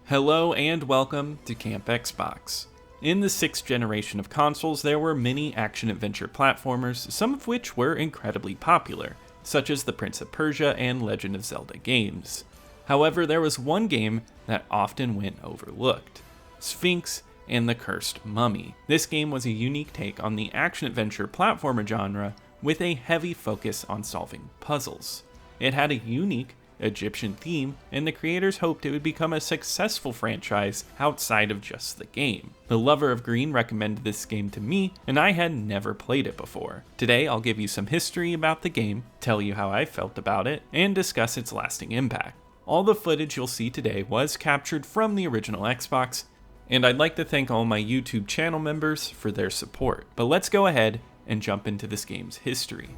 Hello and welcome to Camp Xbox. In the 6th generation of consoles, there were many action-adventure platformers, some of which were incredibly popular, such as the Prince of Persia and Legend of Zelda games. However, there was one game that often went overlooked: Sphinx and the Cursed Mummy. This game was a unique take on the action-adventure platformer genre with a heavy focus on solving puzzles. It had a unique Egyptian theme, and the creators hoped it would become a successful franchise outside of just the game. The Lover of Green recommended this game to me, and I had never played it before. Today I'll give you some history about the game, tell you how I felt about it, and discuss its lasting impact. All the footage you'll see today was captured from the original Xbox, and I'd like to thank all my YouTube channel members for their support. But let's go ahead and jump into this game's history.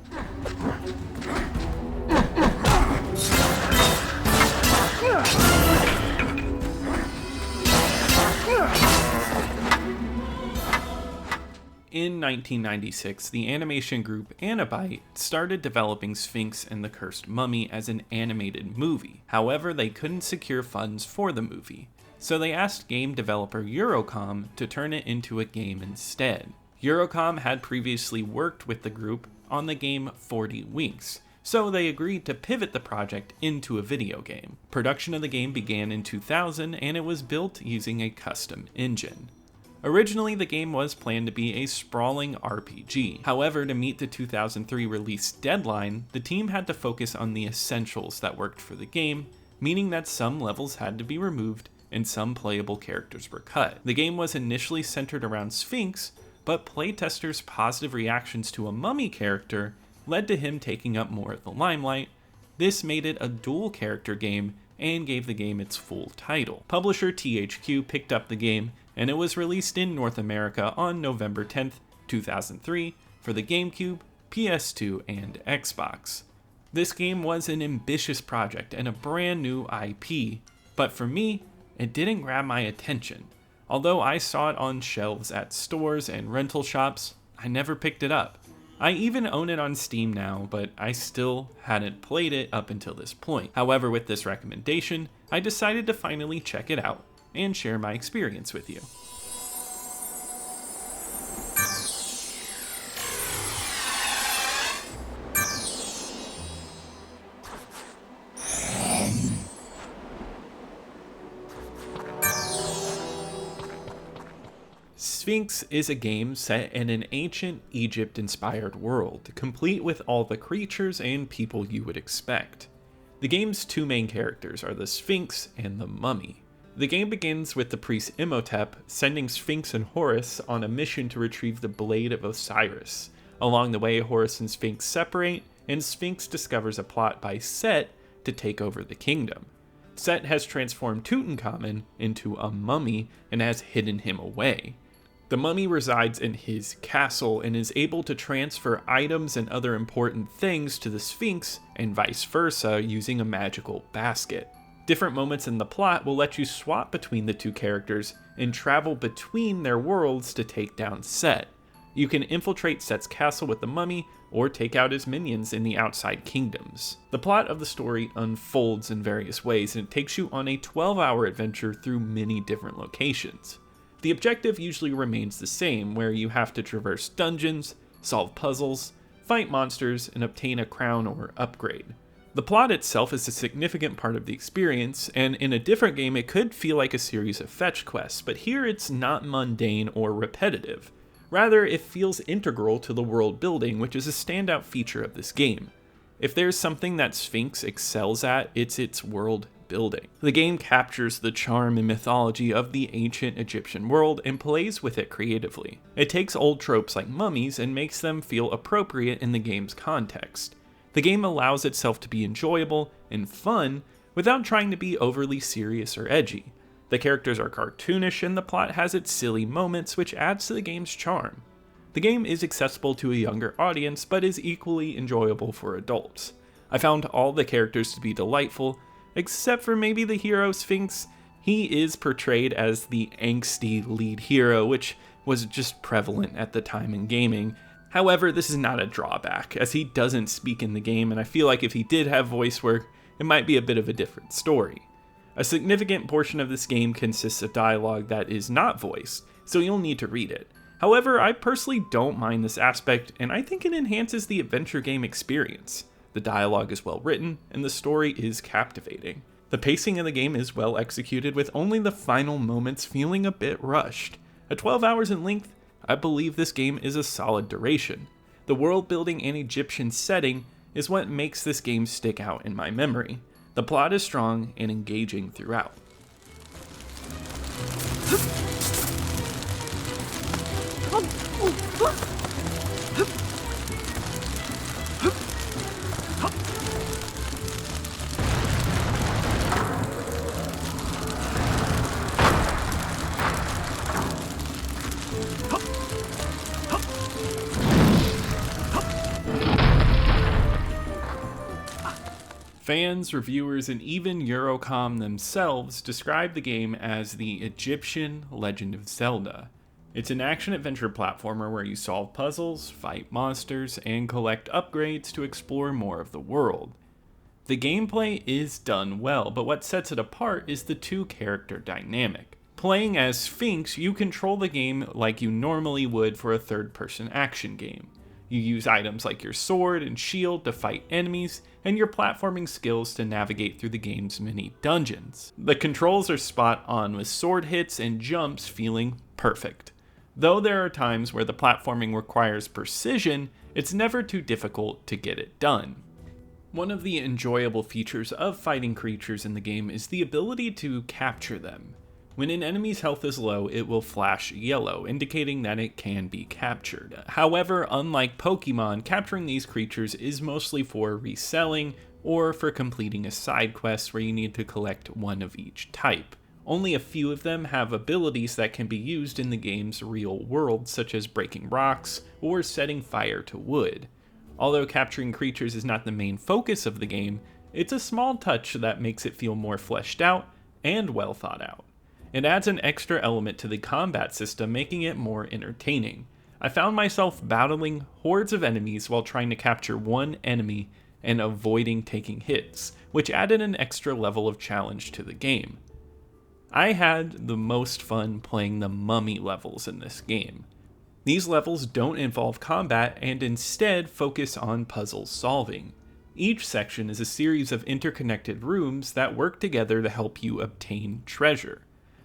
In 1996, the animation group Anibyte started developing Sphinx and the Cursed Mummy as an animated movie. However, they couldn't secure funds for the movie, so they asked game developer Eurocom to turn it into a game instead. Eurocom had previously worked with the group on the game 40 Winks, so they agreed to pivot the project into a video game. Production of the game began in 2000, and it was built using a custom engine. Originally, the game was planned to be a sprawling RPG. However, to meet the 2003 release deadline, the team had to focus on the essentials that worked for the game, meaning that some levels had to be removed and some playable characters were cut. The game was initially centered around Sphinx, but playtesters' positive reactions to a mummy character led to him taking up more of the limelight. This made it a dual character game and gave the game its full title. Publisher THQ picked up the game, and it was released in North America on November 10th, 2003 for the GameCube, PS2, and Xbox. This game was an ambitious project and a brand new IP, but for me, it didn't grab my attention. Although I saw it on shelves at stores and rental shops, I never picked it up. I even own it on Steam now, but I still hadn't played it up until this point. However, with this recommendation, I decided to finally check it out and share my experience with you. Sphinx is a game set in an ancient Egypt-inspired world, complete with all the creatures and people you would expect. The game's two main characters are the Sphinx and the Mummy. The game begins with the priest Imhotep sending Sphinx and Horus on a mission to retrieve the Blade of Osiris. Along the way, Horus and Sphinx separate, and Sphinx discovers a plot by Set to take over the kingdom. Set has transformed Tutankhamun into a mummy and has hidden him away. The mummy resides in his castle and is able to transfer items and other important things to the Sphinx and vice versa using a magical basket. Different moments in the plot will let you swap between the two characters and travel between their worlds to take down Set. You can infiltrate Set's castle with the mummy or take out his minions in the outside kingdoms. The plot of the story unfolds in various ways, and it takes you on a 12-hour adventure through many different locations. The objective usually remains the same, where you have to traverse dungeons, solve puzzles, fight monsters, and obtain a crown or upgrade. The plot itself is a significant part of the experience, and in a different game it could feel like a series of fetch quests, but here it's not mundane or repetitive. Rather, it feels integral to the world building, which is a standout feature of this game. If there's something that Sphinx excels at, it's its world building. The game captures the charm and mythology of the ancient Egyptian world and plays with it creatively. It takes old tropes like mummies and makes them feel appropriate in the game's context. The game allows itself to be enjoyable and fun without trying to be overly serious or edgy. The characters are cartoonish and the plot has its silly moments, which adds to the game's charm. The game is accessible to a younger audience, but is equally enjoyable for adults. I found all the characters to be delightful, except for maybe the hero Sphinx. He is portrayed as the angsty lead hero, which was just prevalent at the time in gaming. However, this is not a drawback, as he doesn't speak in the game, and I feel like if he did have voice work, it might be a bit of a different story. A significant portion of this game consists of dialogue that is not voiced, so you'll need to read it. However, I personally don't mind this aspect, and I think it enhances the adventure game experience. The dialogue is well written, and the story is captivating. The pacing of the game is well executed, with only the final moments feeling a bit rushed. At 12 hours in length, I believe this game is a solid duration. The world building and Egyptian setting is what makes this game stick out in my memory. The plot is strong and engaging throughout. Fans, reviewers, and even Eurocom themselves describe the game as the Egyptian Legend of Zelda. It's an action-adventure platformer where you solve puzzles, fight monsters, and collect upgrades to explore more of the world. The gameplay is done well, but what sets it apart is the two-character dynamic. Playing as Sphinx, you control the game like you normally would for a third-person action game. You use items like your sword and shield to fight enemies, and your platforming skills to navigate through the game's many dungeons. The controls are spot on, with sword hits and jumps feeling perfect. Though there are times where the platforming requires precision, it's never too difficult to get it done. One of the enjoyable features of fighting creatures in the game is the ability to capture them. When an enemy's health is low, it will flash yellow, indicating that it can be captured. However, unlike Pokemon, capturing these creatures is mostly for reselling or for completing a side quest where you need to collect one of each type. Only a few of them have abilities that can be used in the game's real world, such as breaking rocks or setting fire to wood. Although capturing creatures is not the main focus of the game, it's a small touch that makes it feel more fleshed out and well thought out. It adds an extra element to the combat system, making it more entertaining. I found myself battling hordes of enemies while trying to capture one enemy and avoiding taking hits, which added an extra level of challenge to the game. I had the most fun playing the mummy levels in this game. These levels don't involve combat and instead focus on puzzle solving. Each section is a series of interconnected rooms that work together to help you obtain treasure.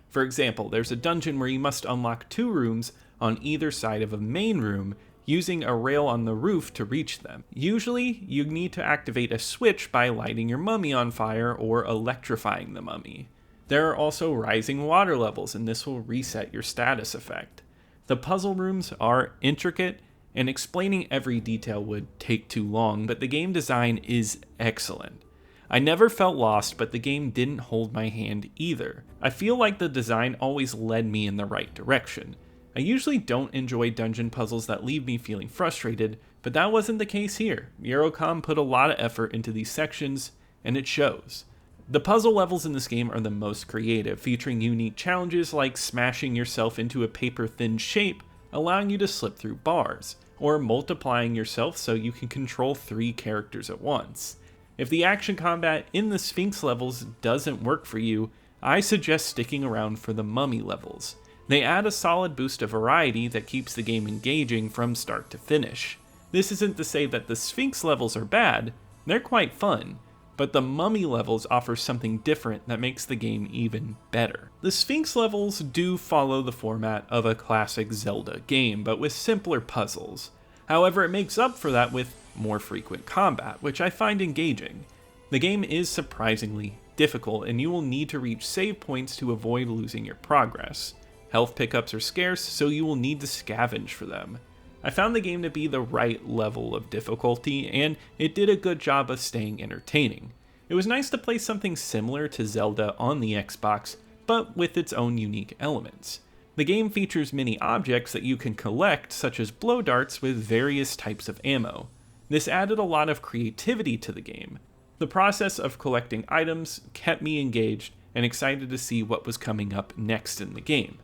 For example, there's a dungeon where you must unlock 2 rooms on either side of a main room using a rail on the roof to reach them. Usually, you need to activate a switch by lighting your mummy on fire or electrifying the mummy. There are also rising water levels, and this will reset your status effect. The puzzle rooms are intricate, and explaining every detail would take too long, but the game design is excellent. I never felt lost, but the game didn't hold my hand either. I feel like the design always led me in the right direction. I usually don't enjoy dungeon puzzles that leave me feeling frustrated, but that wasn't the case here. Eurocom put a lot of effort into these sections, and it shows. The puzzle levels in this game are the most creative, featuring unique challenges like smashing yourself into a paper-thin shape, allowing you to slip through bars, or multiplying yourself so you can control 3 characters at once. If the action combat in the Sphinx levels doesn't work for you, I suggest sticking around for the mummy levels. They add a solid boost of variety that keeps the game engaging from start to finish. This isn't to say that the Sphinx levels are bad, they're quite fun, but the mummy levels offer something different that makes the game even better. The Sphinx levels do follow the format of a classic Zelda game, but with simpler puzzles. However, it makes up for that with more frequent combat, which I find engaging. The game is surprisingly difficult, and you will need to reach save points to avoid losing your progress. Health pickups are scarce, so you will need to scavenge for them. I found the game to be the right level of difficulty, and it did a good job of staying entertaining. It was nice to play something similar to Zelda on the Xbox, but with its own unique elements. The game features many objects that you can collect, such as blow darts with various types of ammo. This added a lot of creativity to the game. The process of collecting items kept me engaged and excited to see what was coming up next in the game.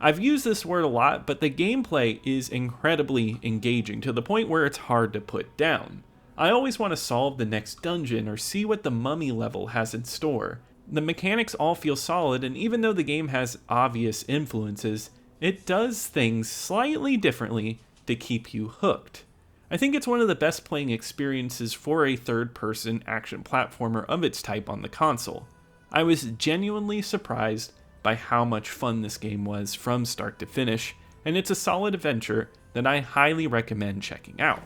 I've used this word a lot, but the gameplay is incredibly engaging to the point where it's hard to put down. I always want to solve the next dungeon or see what the mummy level has in store. The mechanics all feel solid, and even though the game has obvious influences, it does things slightly differently to keep you hooked. I think it's one of the best playing experiences for a third-person action platformer of its type on the console. I was genuinely surprised by how much fun this game was from start to finish, and it's a solid adventure that I highly recommend checking out.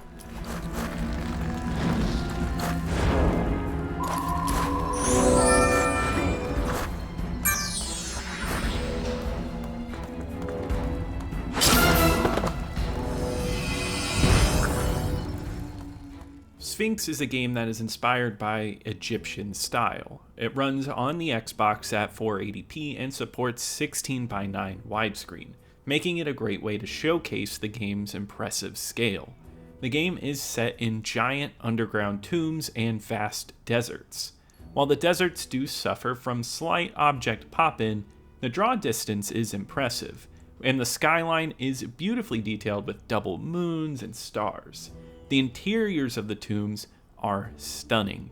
Sphinx is a game that is inspired by Egyptian style. It runs on the Xbox at 480p and supports 16:9 widescreen, making it a great way to showcase the game's impressive scale. The game is set in giant underground tombs and vast deserts. While the deserts do suffer from slight object pop-in, the draw distance is impressive, and the skyline is beautifully detailed with double moons and stars. The interiors of the tombs are stunning.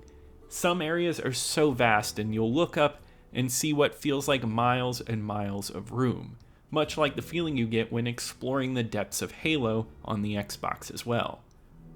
Some areas are so vast and you'll look up and see what feels like miles and miles of room, much like the feeling you get when exploring the depths of Halo on the Xbox as well.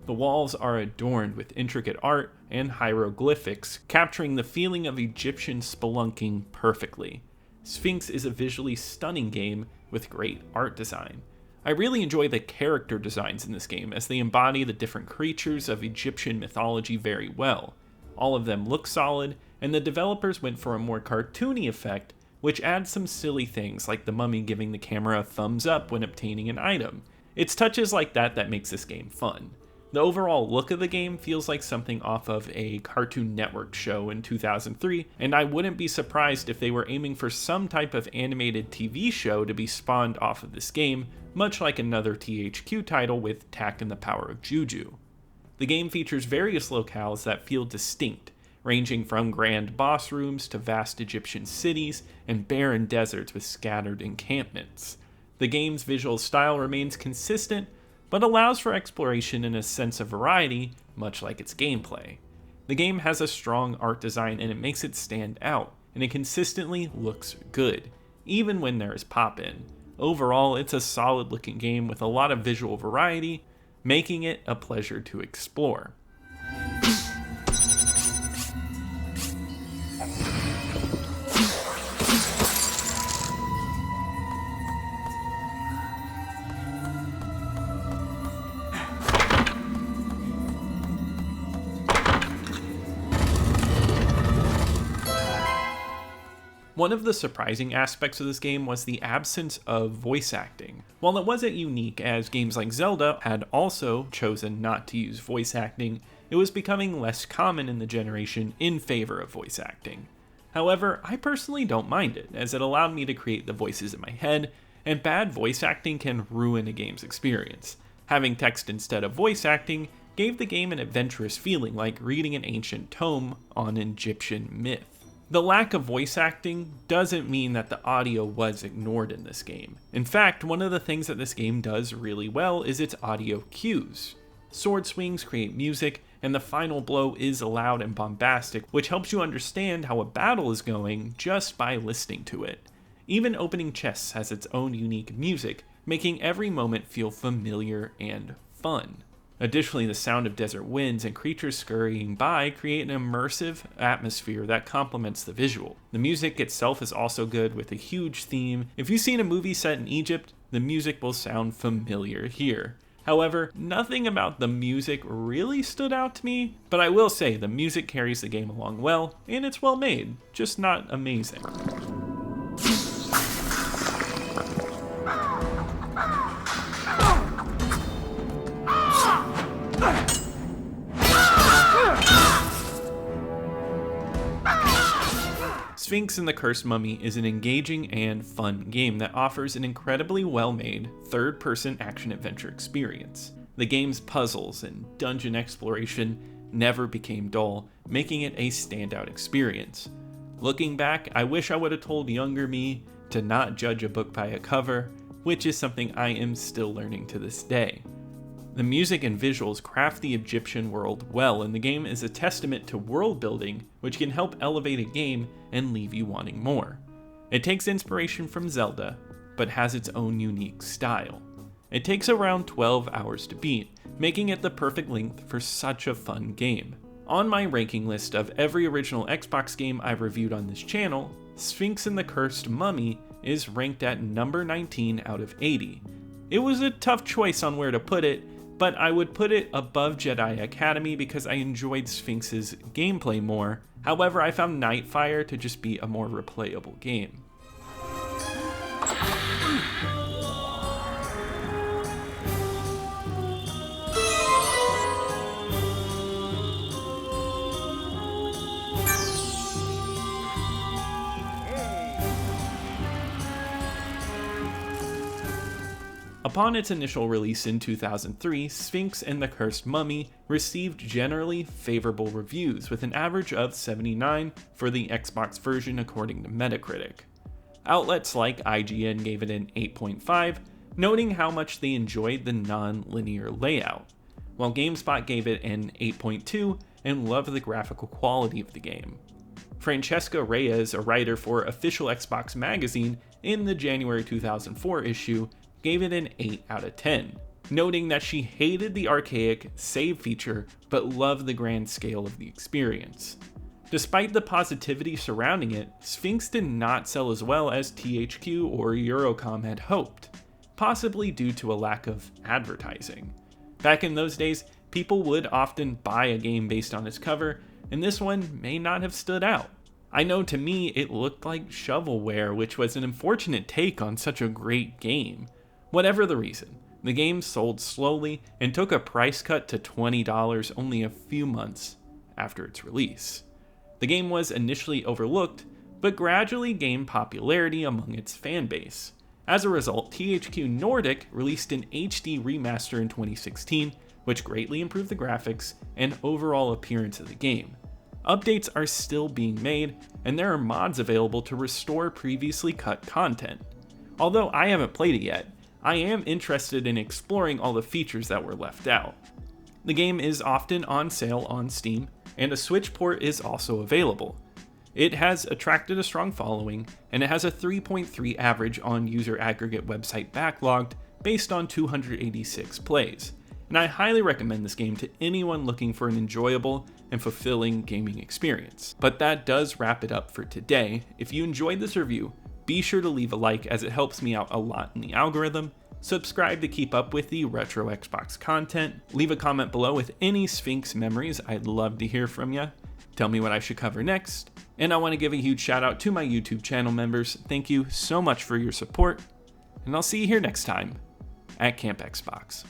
The walls are adorned with intricate art and hieroglyphics, capturing the feeling of Egyptian spelunking perfectly. Sphinx is a visually stunning game with great art design. I really enjoy the character designs in this game, as they embody the different creatures of Egyptian mythology very well. All of them look solid, and the developers went for a more cartoony effect, which adds some silly things like the mummy giving the camera a thumbs up when obtaining an item. It's touches like that that makes this game fun. The overall look of the game feels like something off of a Cartoon Network show in 2003, and I wouldn't be surprised if they were aiming for some type of animated TV show to be spawned off of this game, much like another THQ title with Tak and the Power of Juju. The game features various locales that feel distinct, ranging from grand boss rooms to vast Egyptian cities and barren deserts with scattered encampments. The game's visual style remains consistent, but allows for exploration and a sense of variety, much like its gameplay. The game has a strong art design and it makes it stand out, and it consistently looks good, even when there is pop-in. Overall, it's a solid looking game with a lot of visual variety, making it a pleasure to explore. One of the surprising aspects of this game was the absence of voice acting. While it wasn't unique, as games like Zelda had also chosen not to use voice acting, it was becoming less common in the generation in favor of voice acting. However, I personally don't mind it, as it allowed me to create the voices in my head, and bad voice acting can ruin a game's experience. Having text instead of voice acting gave the game an adventurous feeling, like reading an ancient tome on Egyptian myth. The lack of voice acting doesn't mean that the audio was ignored in this game. In fact, one of the things that this game does really well is its audio cues. Sword swings create music, and the final blow is loud and bombastic, which helps you understand how a battle is going just by listening to it. Even opening chests has its own unique music, making every moment feel familiar and fun. Additionally, the sound of desert winds and creatures scurrying by create an immersive atmosphere that complements the visual. The music itself is also good, with a huge theme. If you've seen a movie set in Egypt, the music will sound familiar here. However, nothing about the music really stood out to me, but I will say the music carries the game along well, and it's well made, just not amazing. Sphinx and the Cursed Mummy is an engaging and fun game that offers an incredibly well-made, third-person action-adventure experience. The game's puzzles and dungeon exploration never became dull, making it a standout experience. Looking back, I wish I would have told younger me to not judge a book by a cover, which is something I am still learning to this day. The music and visuals craft the Egyptian world well, and the game is a testament to world building, which can help elevate a game and leave you wanting more. It takes inspiration from Zelda, but has its own unique style. It takes around 12 hours to beat, making it the perfect length for such a fun game. On my ranking list of every original Xbox game I've reviewed on this channel, Sphinx and the Cursed Mummy is ranked at number 19 out of 80. It was a tough choice on where to put it, but I would put it above Jedi Academy because I enjoyed Sphinx's gameplay more. However, I found Nightfire to just be a more replayable game. Upon its initial release in 2003, Sphinx and the Cursed Mummy received generally favorable reviews, with an average of 79 for the Xbox version according to Metacritic. Outlets like IGN gave it an 8.5, noting how much they enjoyed the non-linear layout, while GameSpot gave it an 8.2 and loved the graphical quality of the game. Francesca Reyes, a writer for Official Xbox Magazine in the January 2004 issue, gave it an 8 out of 10, noting that she hated the archaic save feature but loved the grand scale of the experience. Despite the positivity surrounding it, Sphinx did not sell as well as THQ or Eurocom had hoped, possibly due to a lack of advertising. Back in those days, people would often buy a game based on its cover, and this one may not have stood out. I know to me it looked like shovelware, which was an unfortunate take on such a great game. Whatever the reason, the game sold slowly and took a price cut to $20 only a few months after its release. The game was initially overlooked, but gradually gained popularity among its fanbase. As a result, THQ Nordic released an HD remaster in 2016, which greatly improved the graphics and overall appearance of the game. Updates are still being made, and there are mods available to restore previously cut content. Although I haven't played it yet, I am interested in exploring all the features that were left out. The game is often on sale on Steam, and a Switch port is also available. It has attracted a strong following, and it has a 3.3 average on user aggregate website backlogged based on 286 plays, and I highly recommend this game to anyone looking for an enjoyable and fulfilling gaming experience. But that does wrap it up for today. If you enjoyed this review, be sure to leave a like as it helps me out a lot in the algorithm. Subscribe to keep up with the retro Xbox content. Leave a comment below with any Sphinx memories. I'd love to hear from you. Tell me what I should cover next. And I want to give a huge shout out to my YouTube channel members. Thank you so much for your support. And I'll see you here next time at Camp Xbox.